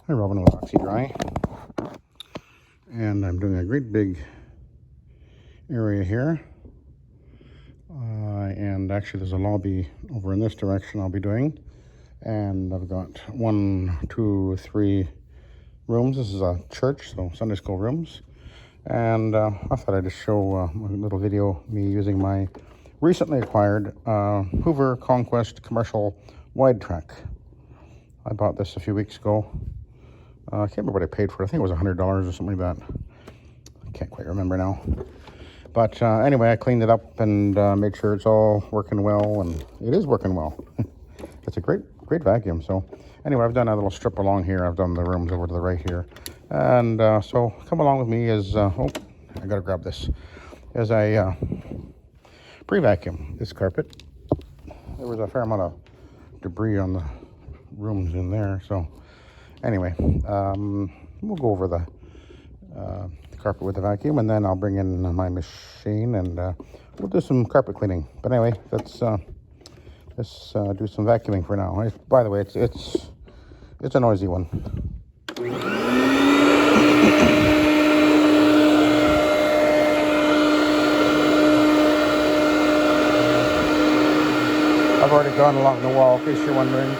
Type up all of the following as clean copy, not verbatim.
Hi, Robin with Oxy-Dry, and I'm doing a great big area here, and actually there's a lobby over in this direction I'll be doing, and I've got 1, 2, 3 rooms. This is a church, so Sunday school rooms, and I thought I'd just show a little video me using my recently acquired Hoover Conquest Commercial Widetrack. I bought this a few weeks ago. I can't remember what I paid for it. I think it was $100 or something like that. I can't quite remember now. But anyway, I cleaned it up and made sure it's all working well, and it is working well. It's a great vacuum. So anyway, I've done a little strip along here. I've done the rooms over to the right here. And so come along with me as, oh, I gotta grab this, as I pre-vacuum this carpet. There was a fair amount of debris on the rooms in there, so anyway, we'll go over the carpet with the vacuum, and then I'll bring in my machine, and we'll do some carpet cleaning. But anyway, let's do some vacuuming for now. By the way, it's a noisy one. I've already gone along the wall, in case you're wondering.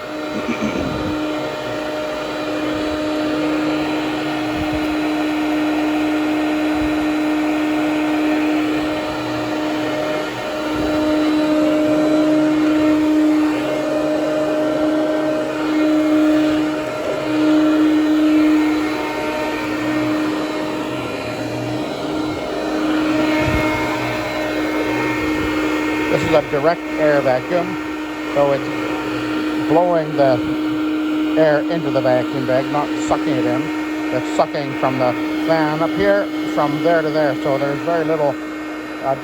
This is a direct air vacuum, so it's blowing the air into the vacuum bag, not sucking it in. It's sucking from the fan up here, from there to there. So there's very little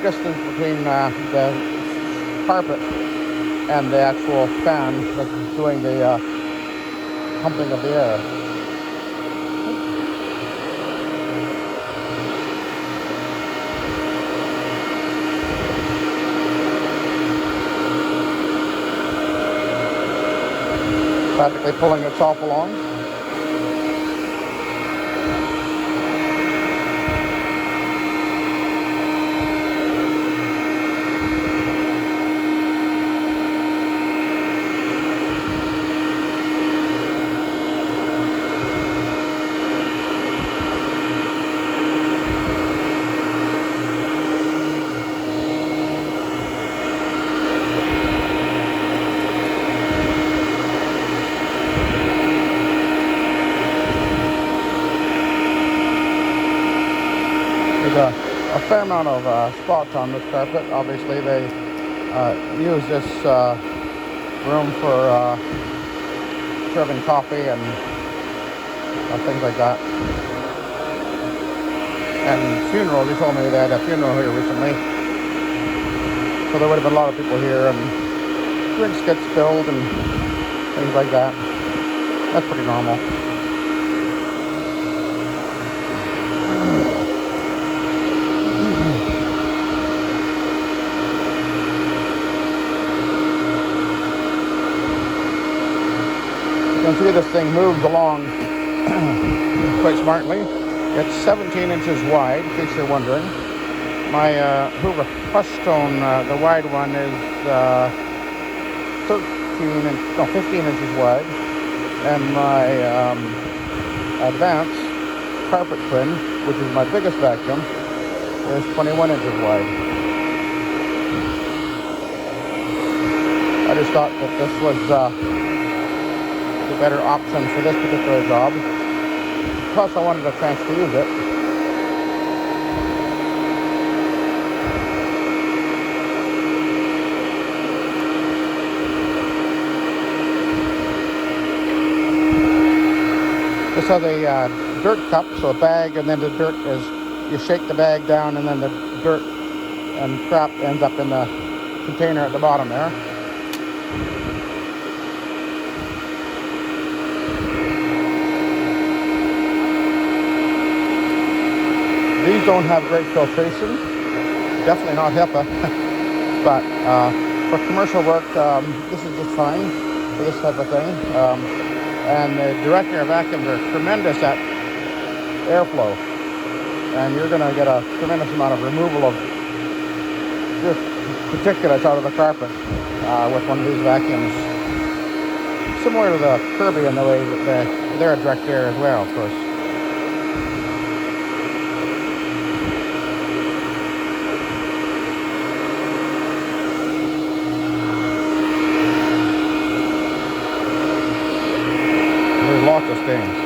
distance between the carpet and the actual fan that's doing the pumping of the air. Practically pulling itself along. There's a fair amount of spots on this carpet. Obviously, they use this room for serving coffee and things like that. And funerals, he told me they had a funeral here recently. So there would have been a lot of people here, and drinks get spilled and things like that. That's pretty normal. You can see this thing moves along quite smartly. It's 17 inches wide, in case you're wondering. My Hoover Stone, the wide one, is 15 inches wide, and my Advanced Carpet Twin, which is my biggest vacuum, is 21 inches wide. I just thought that this was the better option for this particular job. Plus, I wanted a chance to use it. This has a dirt cup, so a bag, and then the dirt is, you shake the bag down, and then the dirt and crap ends up in the container at the bottom there. These don't have great filtration, definitely not HEPA, but for commercial work, this is just fine for this type of thing. And the direct air vacuums are tremendous at airflow. And you're going to get a tremendous amount of removal of just particulates out of the carpet with one of these vacuums. Similar to the Kirby in the way that they're a direct air as well, of course. There's lots of stains.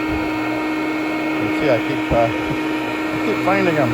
You can see I keep finding them.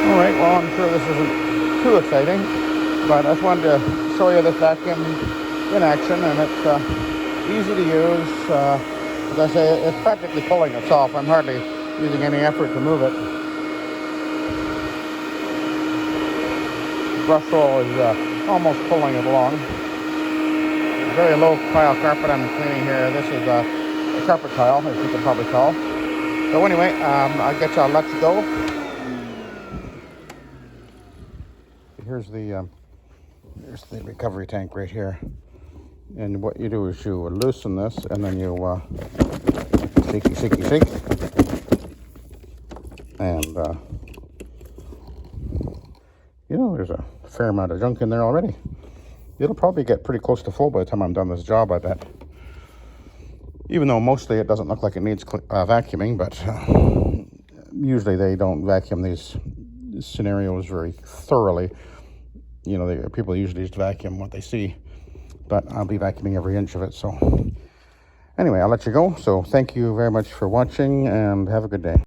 Alright, well, I'm sure this isn't too exciting, but I just wanted to show you this vacuum in action, and it's easy to use. As I say, it's practically pulling itself. I'm hardly using any effort to move it. The brush roll is almost pulling it along. Very low tile carpet I'm cleaning here. This is a carpet tile, as you can probably tell. So anyway, I guess I'll let you go. Here's the recovery tank right here, and what you do is you loosen this, and then you shake, and you know, there's a fair amount of junk in there already. It'll probably get pretty close to full by the time I'm done this job, I bet. Even though mostly it doesn't look like it needs vacuuming, but usually they don't vacuum these scenarios very thoroughly. You know, people usually just vacuum what they see, but I'll be vacuuming every inch of it. So anyway, I'll let you go. So thank you very much for watching, and have a good day.